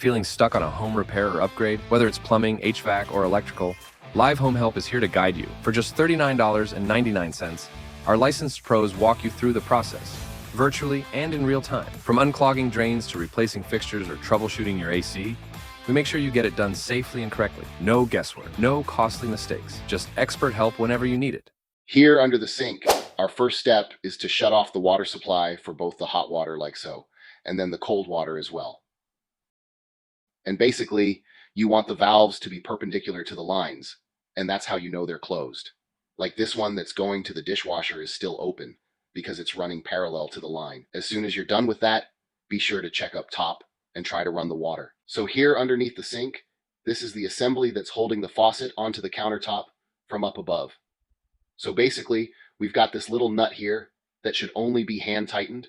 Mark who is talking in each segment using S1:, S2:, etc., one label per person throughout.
S1: Feeling stuck on a home repair or upgrade? Whether it's plumbing, HVAC, or electrical, Live Home Help is here to guide you. For just $39.99, our licensed pros walk you through the process, virtually and in real time. From unclogging drains to replacing fixtures or troubleshooting your AC, we make sure you get it done safely and correctly. No guesswork, no costly mistakes, just expert help whenever you need it.
S2: Here under the sink, our first step is to shut off the water supply for both the hot water like so, and then the cold water as well. And basically, you want the valves to be perpendicular to the lines, and that's how you know they're closed. Like this one that's going to the dishwasher is still open because it's running parallel to the line. As soon as you're done with that, be sure to check up top and try to run the water. So here underneath the sink, this is the assembly that's holding the faucet onto the countertop from up above. So basically, we've got this little nut here that should only be hand tightened,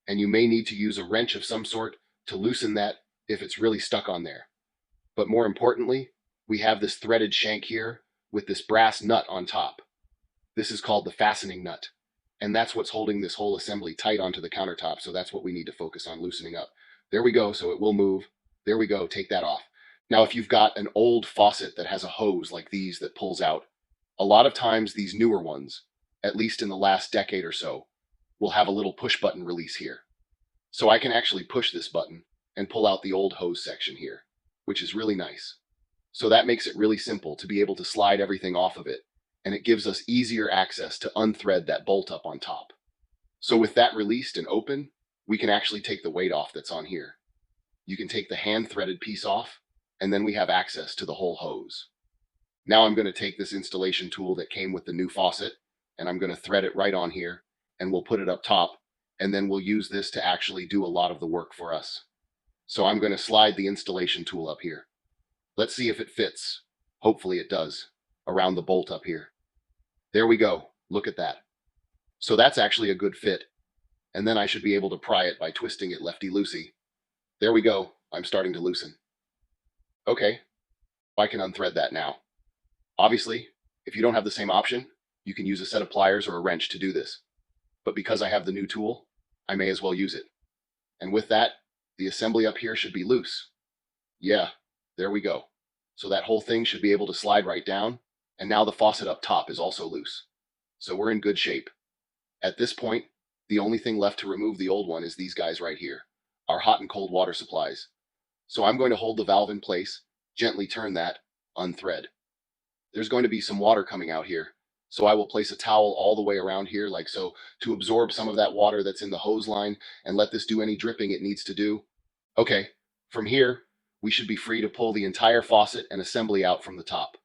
S2: and you may need to use a wrench of some sort to loosen that if it's really stuck on there. But more importantly, we have this threaded shank here with this brass nut on top. This is called the fastening nut, and that's what's holding this whole assembly tight onto the countertop, so that's what we need to focus on loosening up. There we go, so it will move. There we go, take that off. Now, if you've got an old faucet that has a hose like these that pulls out, a lot of times these newer ones, at least in the last decade or so, will have a little push button release here. So I can actually push this button and pull out the old hose section here, which is really nice. So that makes it really simple to be able to slide everything off of it, and it gives us easier access to unthread that bolt up on top. So with that released and open, we can actually take the weight off that's on here. You can take the hand threaded piece off, and then we have access to the whole hose. Now I'm going to take this installation tool that came with the new faucet, and I'm going to thread it right on here, and we'll put it up top, and then we'll use this to actually do a lot of the work for us. So I'm going to slide the installation tool up here. Let's see if it fits. Hopefully it does, around the bolt up here. There we go. Look at that. So that's actually a good fit. And then I should be able to pry it by twisting it lefty-loosey. There we go. I'm starting to loosen. Okay, I can unthread that now. Obviously, if you don't have the same option, you can use a set of pliers or a wrench to do this. But because I have the new tool, I may as well use it. And with that, the assembly up here should be loose. Yeah, there we go. So that whole thing should be able to slide right down, and now the faucet up top is also loose. So we're in good shape. At this point, the only thing left to remove the old one is these guys right here, our hot and cold water supplies. So I'm going to hold the valve in place, gently turn that, unthread. There's going to be some water coming out here, so I will place a towel all the way around here like so to absorb some of that water that's in the hose line and let this do any dripping it needs to do. Okay, from here, we should be free to pull the entire faucet and assembly out from the top.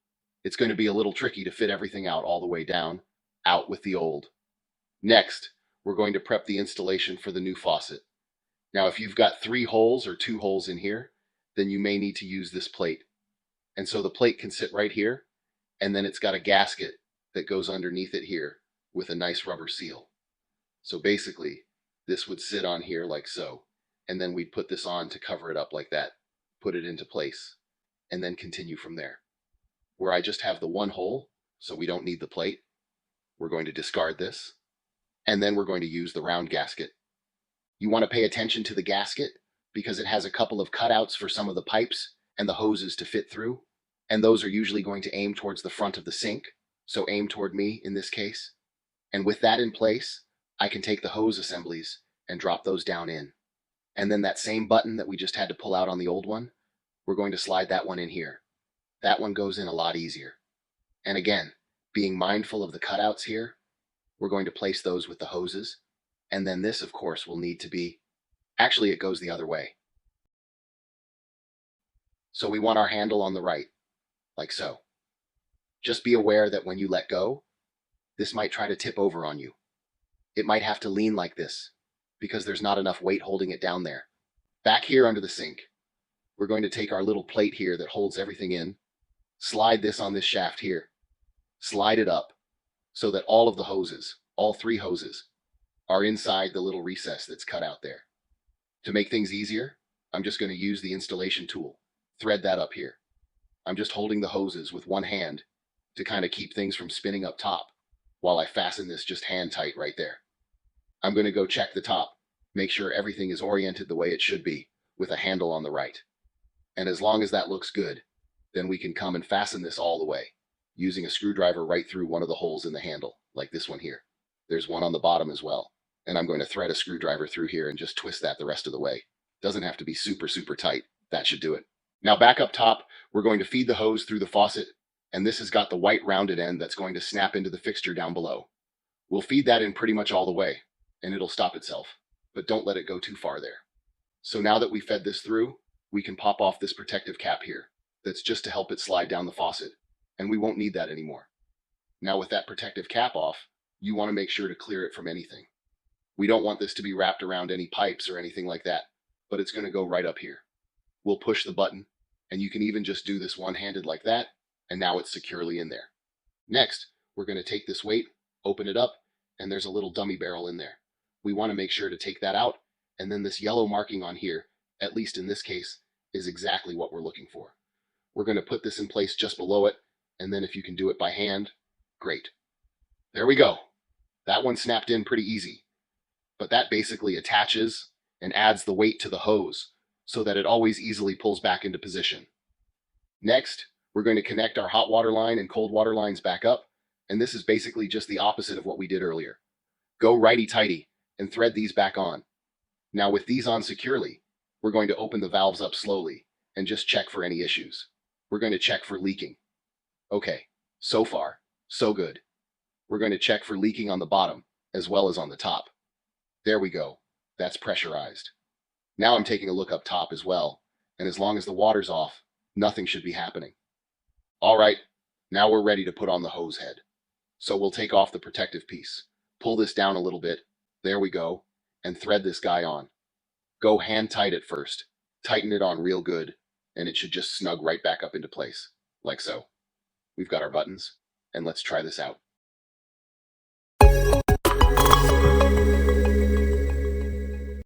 S2: It's going to be a little tricky to fit everything out all the way down, out with the old. Next, we're going to prep the installation for the new faucet. Now, if you've got 3 holes or 2 holes in here, then you may need to use this plate. And so the plate can sit right here, and then it's got a gasket that goes underneath it here with a nice rubber seal. So basically, this would sit on here like so, and then we'd put this on to cover it up like that, put it into place, and then continue from there. Where I just have the 1 hole, so we don't need the plate, we're going to discard this, and then we're going to use the round gasket. You want to pay attention to the gasket because it has a couple of cutouts for some of the pipes and the hoses to fit through, and those are usually going to aim towards the front of the sink, so aim toward me in this case. And with that in place, I can take the hose assemblies and drop those down in. And then that same button that we just had to pull out on the old one, we're going to slide that one in here. That one goes in a lot easier. And again, being mindful of the cutouts here, we're going to place those with the hoses. And then this, of course, will need to be, actually it goes the other way. So we want our handle on the right, like so. Just be aware that when you let go, this might try to tip over on you. It might have to lean like this because there's not enough weight holding it down there. Back here under the sink, we're going to take our little plate here that holds everything in, slide this on this shaft here, slide it up so that all of the hoses, all 3 hoses, are inside the little recess that's cut out there. To make things easier, I'm just going to use the installation tool, thread that up here. I'm just holding the hoses with one hand to kind of keep things from spinning up top while I fasten this just hand tight right there. I'm going to go check the top, make sure everything is oriented the way it should be with a handle on the right. And as long as that looks good, then we can come and fasten this all the way, using a screwdriver right through one of the holes in the handle, like this one here. There's one on the bottom as well. And I'm going to thread a screwdriver through here and just twist that the rest of the way. Doesn't have to be super, super tight. That should do it. Now back up top, we're going to feed the hose through the faucet, and this has got the white rounded end that's going to snap into the fixture down below. We'll feed that in pretty much all the way, and it'll stop itself, but don't let it go too far there. So now that we fed this through, we can pop off this protective cap here. That's just to help it slide down the faucet, and we won't need that anymore. Now with that protective cap off, you want to make sure to clear it from anything. We don't want this to be wrapped around any pipes or anything like that, but it's going to go right up here. We'll push the button, and you can even just do this one-handed like that, and now it's securely in there. Next, we're going to take this weight, open it up, and there's a little dummy barrel in there. We want to make sure to take that out, and then this yellow marking on here, at least in this case, is exactly what we're looking for. We're going to put this in place just below it, and then if you can do it by hand, great. There we go. That one snapped in pretty easy, but that basically attaches and adds the weight to the hose so that it always easily pulls back into position. Next, we're going to connect our hot water line and cold water lines back up, and this is basically just the opposite of what we did earlier. Go righty-tighty and thread these back on. Now with these on securely, we're going to open the valves up slowly and just check for any issues. We're going to check for leaking. Okay, so far, so good. We're going to check for leaking on the bottom as well as on the top. There we go. That's pressurized. Now I'm taking a look up top as well, and as long as the water's off, nothing should be happening. All right, now we're ready to put on the hose head. So we'll take off the protective piece, pull this down a little bit, there we go, and thread this guy on. Go hand tight at first, tighten it on real good, and it should just snug right back up into place, like so. We've got our buttons, and let's try this out.